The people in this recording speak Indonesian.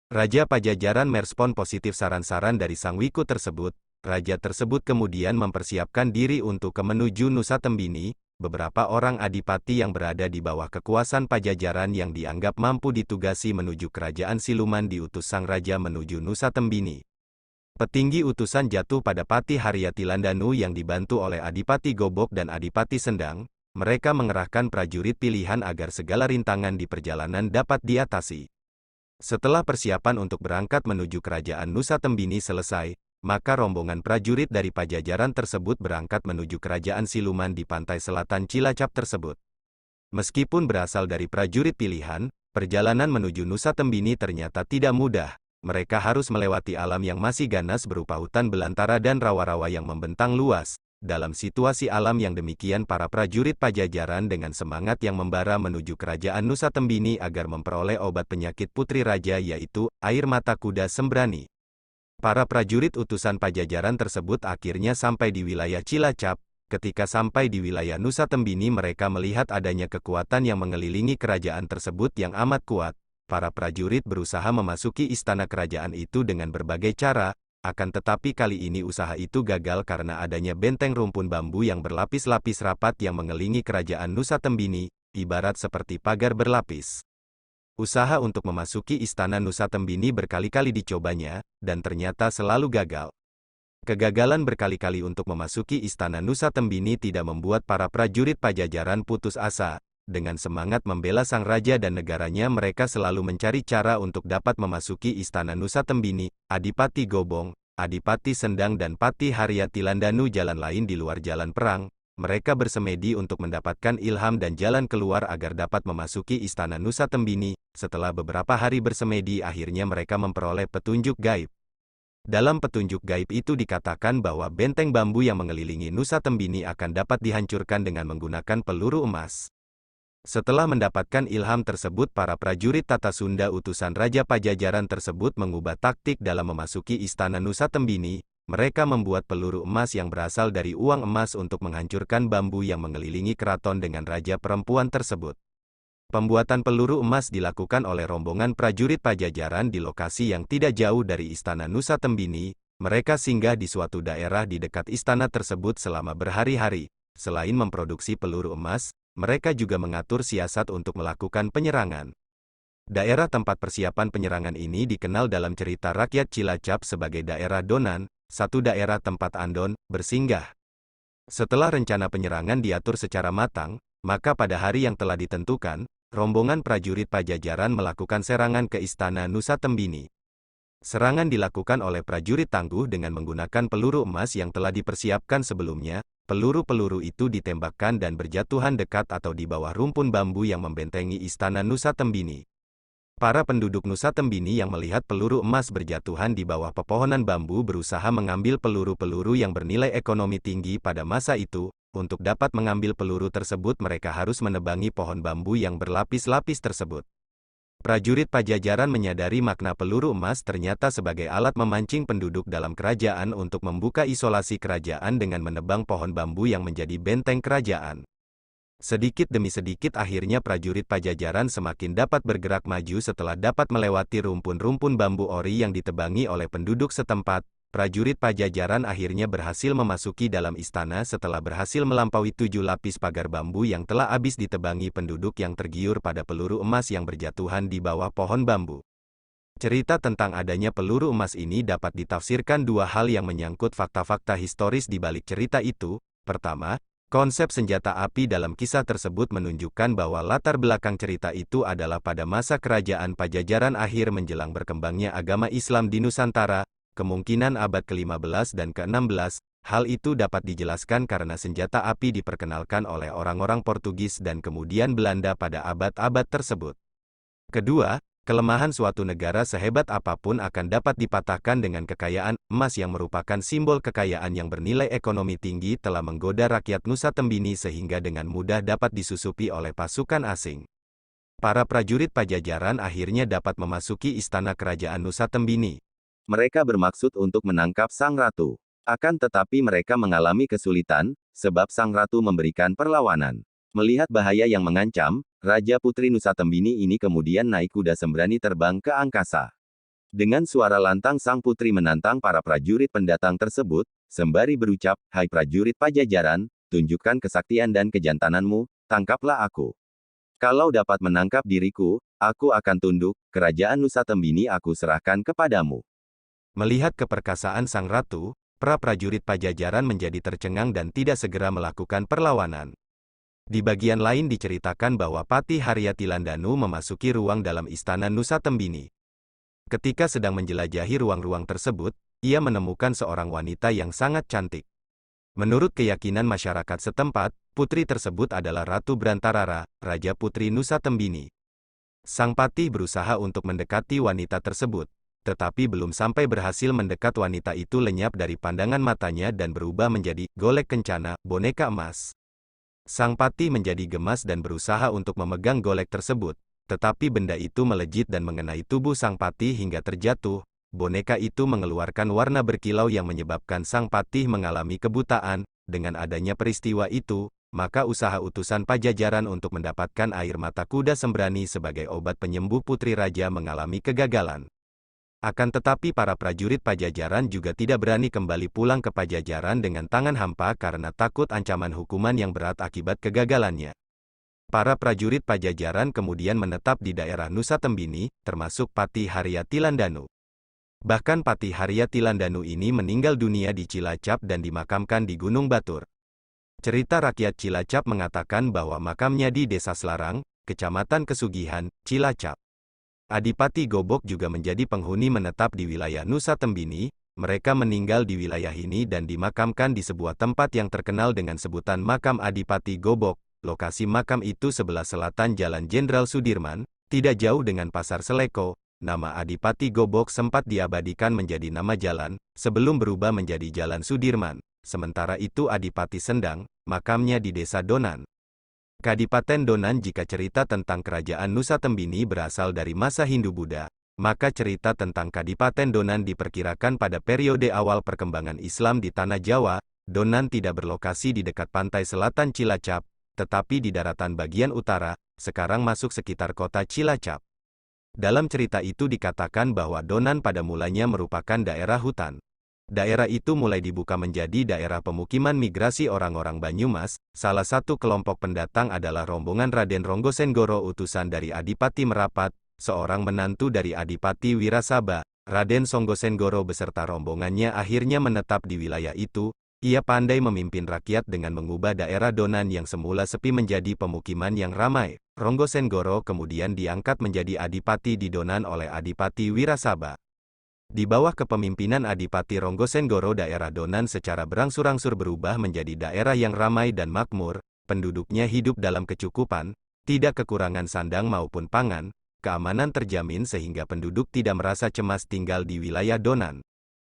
Raja Pajajaran merespon positif saran-saran dari Sang Wiku tersebut. Raja tersebut kemudian mempersiapkan diri untuk menuju Nusa Tembini. Beberapa orang adipati yang berada di bawah kekuasaan Pajajaran yang dianggap mampu ditugasi menuju kerajaan siluman diutus Sang Raja menuju Nusa Tembini. Petinggi utusan jatuh pada Pati Haryati Landanu yang dibantu oleh Adipati Gobok dan Adipati Sendang. Mereka mengerahkan prajurit pilihan agar segala rintangan di perjalanan dapat diatasi. Setelah persiapan untuk berangkat menuju kerajaan Nusa Tembini selesai, maka rombongan prajurit dari Pajajaran tersebut berangkat menuju kerajaan siluman di pantai selatan Cilacap tersebut. Meskipun berasal dari prajurit pilihan, perjalanan menuju Nusa Tembini ternyata tidak mudah. Mereka harus melewati alam yang masih ganas berupa hutan belantara dan rawa-rawa yang membentang luas. Dalam situasi alam yang demikian, para prajurit Pajajaran dengan semangat yang membara menuju kerajaan Nusa Tembini agar memperoleh obat penyakit putri raja, yaitu air mata kuda sembrani. Para prajurit utusan Pajajaran tersebut akhirnya sampai di wilayah Cilacap. Ketika sampai di wilayah Nusa Tembini, mereka melihat adanya kekuatan yang mengelilingi kerajaan tersebut yang amat kuat. Para prajurit berusaha memasuki istana kerajaan itu dengan berbagai cara. Akan tetapi kali ini usaha itu gagal karena adanya benteng rumpun bambu yang berlapis-lapis rapat yang mengelilingi kerajaan Nusa Tembini, ibarat seperti pagar berlapis. Usaha untuk memasuki istana Nusa Tembini berkali-kali dicobanya, dan ternyata selalu gagal. Kegagalan berkali-kali untuk memasuki istana Nusa Tembini tidak membuat para prajurit Pajajaran putus asa. Dengan semangat membela sang raja dan negaranya, mereka selalu mencari cara untuk dapat memasuki istana Nusa Tembini. Adipati Gobong, Adipati Sendang dan Pati Haryati Landanu jalan lain di luar jalan perang. Mereka bersemedi untuk mendapatkan ilham dan jalan keluar agar dapat memasuki istana Nusa Tembini. Setelah beberapa hari bersemedi, akhirnya mereka memperoleh petunjuk gaib. Dalam petunjuk gaib itu dikatakan bahwa benteng bambu yang mengelilingi Nusa Tembini akan dapat dihancurkan dengan menggunakan peluru emas. Setelah mendapatkan ilham tersebut, para prajurit Tata Sunda utusan Raja Pajajaran tersebut mengubah taktik dalam memasuki istana Nusa Tembini. Mereka membuat peluru emas yang berasal dari uang emas untuk menghancurkan bambu yang mengelilingi keraton dengan raja perempuan tersebut. Pembuatan peluru emas dilakukan oleh rombongan prajurit Pajajaran di lokasi yang tidak jauh dari istana Nusa Tembini. Mereka singgah di suatu daerah di dekat istana tersebut selama berhari-hari. Selain memproduksi peluru emas, mereka juga mengatur siasat untuk melakukan penyerangan. Daerah tempat persiapan penyerangan ini dikenal dalam cerita rakyat Cilacap sebagai daerah Donan, satu daerah tempat Andon bersinggah. Setelah rencana penyerangan diatur secara matang, maka pada hari yang telah ditentukan, rombongan prajurit Pajajaran melakukan serangan ke istana Nusa Tembini. Serangan dilakukan oleh prajurit tangguh dengan menggunakan peluru emas yang telah dipersiapkan sebelumnya. Peluru-peluru itu ditembakkan dan berjatuhan dekat atau di bawah rumpun bambu yang membentengi istana Nusa Tembini. Para penduduk Nusa Tembini yang melihat peluru emas berjatuhan di bawah pepohonan bambu berusaha mengambil peluru-peluru yang bernilai ekonomi tinggi pada masa itu. Untuk dapat mengambil peluru tersebut, mereka harus menebangi pohon bambu yang berlapis-lapis tersebut. Prajurit Pajajaran menyadari makna peluru emas ternyata sebagai alat memancing penduduk dalam kerajaan untuk membuka isolasi kerajaan dengan menebang pohon bambu yang menjadi benteng kerajaan. Sedikit demi sedikit akhirnya prajurit Pajajaran semakin dapat bergerak maju setelah dapat melewati rumpun-rumpun bambu ori yang ditebangi oleh penduduk setempat. Prajurit Pajajaran akhirnya berhasil memasuki dalam istana setelah berhasil melampaui 7 lapis pagar bambu yang telah habis ditebangi penduduk yang tergiur pada peluru emas yang berjatuhan di bawah pohon bambu. Cerita tentang adanya peluru emas ini dapat ditafsirkan dua hal yang menyangkut fakta-fakta historis di balik cerita itu. Pertama, konsep senjata api dalam kisah tersebut menunjukkan bahwa latar belakang cerita itu adalah pada masa kerajaan Pajajaran akhir menjelang berkembangnya agama Islam di Nusantara. Kemungkinan abad ke-15 dan ke-16, hal itu dapat dijelaskan karena senjata api diperkenalkan oleh orang-orang Portugis dan kemudian Belanda pada abad-abad tersebut. Kedua, kelemahan suatu negara sehebat apapun akan dapat dipatahkan dengan kekayaan. Emas yang merupakan simbol kekayaan yang bernilai ekonomi tinggi telah menggoda rakyat Nusa Tembini sehingga dengan mudah dapat disusupi oleh pasukan asing. Para prajurit Pajajaran akhirnya dapat memasuki istana kerajaan Nusa Tembini. Mereka bermaksud untuk menangkap sang ratu. Akan tetapi mereka mengalami kesulitan, sebab sang ratu memberikan perlawanan. Melihat bahaya yang mengancam, Raja Putri Nusa Tembini ini kemudian naik kuda sembrani terbang ke angkasa. Dengan suara lantang sang putri menantang para prajurit pendatang tersebut, sembari berucap, "Hai prajurit Pajajaran, tunjukkan kesaktian dan kejantananmu, tangkaplah aku. Kalau dapat menangkap diriku, aku akan tunduk, kerajaan Nusa Tembini aku serahkan kepadamu." Melihat keperkasaan sang ratu, para prajurit Pajajaran menjadi tercengang dan tidak segera melakukan perlawanan. Di bagian lain diceritakan bahwa Patih Haryatilandanu memasuki ruang dalam istana Nusa Tembini. Ketika sedang menjelajahi ruang-ruang tersebut, ia menemukan seorang wanita yang sangat cantik. Menurut keyakinan masyarakat setempat, putri tersebut adalah Ratu Brantarara, Raja Putri Nusa Tembini. Sang Patih berusaha untuk mendekati wanita tersebut, tetapi belum sampai berhasil mendekat, wanita itu lenyap dari pandangan matanya dan berubah menjadi golek kencana, boneka emas. Sang Patih menjadi gemas dan berusaha untuk memegang golek tersebut. Tetapi benda itu melejit dan mengenai tubuh sang Patih hingga terjatuh. Boneka itu mengeluarkan warna berkilau yang menyebabkan sang Patih mengalami kebutaan. Dengan adanya peristiwa itu, maka usaha utusan Pajajaran untuk mendapatkan air mata kuda sembrani sebagai obat penyembuh putri raja mengalami kegagalan. Akan tetapi para prajurit Pajajaran juga tidak berani kembali pulang ke Pajajaran dengan tangan hampa karena takut ancaman hukuman yang berat akibat kegagalannya. Para prajurit Pajajaran kemudian menetap di daerah Nusa Tembini, termasuk Patih Haryatilandanu. Bahkan Patih Haryatilandanu ini meninggal dunia di Cilacap dan dimakamkan di Gunung Batur. Cerita rakyat Cilacap mengatakan bahwa makamnya di Desa Selarang, Kecamatan Kesugihan, Cilacap. Adipati Gobok juga menjadi penghuni menetap di wilayah Nusa Tembini. Mereka meninggal di wilayah ini dan dimakamkan di sebuah tempat yang terkenal dengan sebutan Makam Adipati Gobok. Lokasi makam itu sebelah selatan Jalan Jenderal Sudirman, tidak jauh dengan Pasar Seleko. Nama Adipati Gobok sempat diabadikan menjadi nama jalan, sebelum berubah menjadi Jalan Sudirman. Sementara itu Adipati Sendang, makamnya di Desa Donan. Kadipaten Donan. Jika cerita tentang kerajaan Nusa Tembini berasal dari masa Hindu-Buddha, maka cerita tentang Kadipaten Donan diperkirakan pada periode awal perkembangan Islam di Tanah Jawa. Donan tidak berlokasi di dekat pantai selatan Cilacap, tetapi di daratan bagian utara, sekarang masuk sekitar kota Cilacap. Dalam cerita itu dikatakan bahwa Donan pada mulanya merupakan daerah hutan. Daerah itu mulai dibuka menjadi daerah pemukiman migrasi orang-orang Banyumas. Salah satu kelompok pendatang adalah rombongan Raden Ronggosenggoro, utusan dari Adipati Merapat, seorang menantu dari Adipati Wirasaba. Raden Songgosenggoro beserta rombongannya akhirnya menetap di wilayah itu. Ia pandai memimpin rakyat dengan mengubah daerah Donan yang semula sepi menjadi pemukiman yang ramai. Ronggosenggoro kemudian diangkat menjadi adipati di Donan oleh Adipati Wirasaba. Di bawah kepemimpinan Adipati Ronggosenggoro, daerah Donan secara berangsur-angsur berubah menjadi daerah yang ramai dan makmur. Penduduknya hidup dalam kecukupan, tidak kekurangan sandang maupun pangan, keamanan terjamin sehingga penduduk tidak merasa cemas tinggal di wilayah Donan.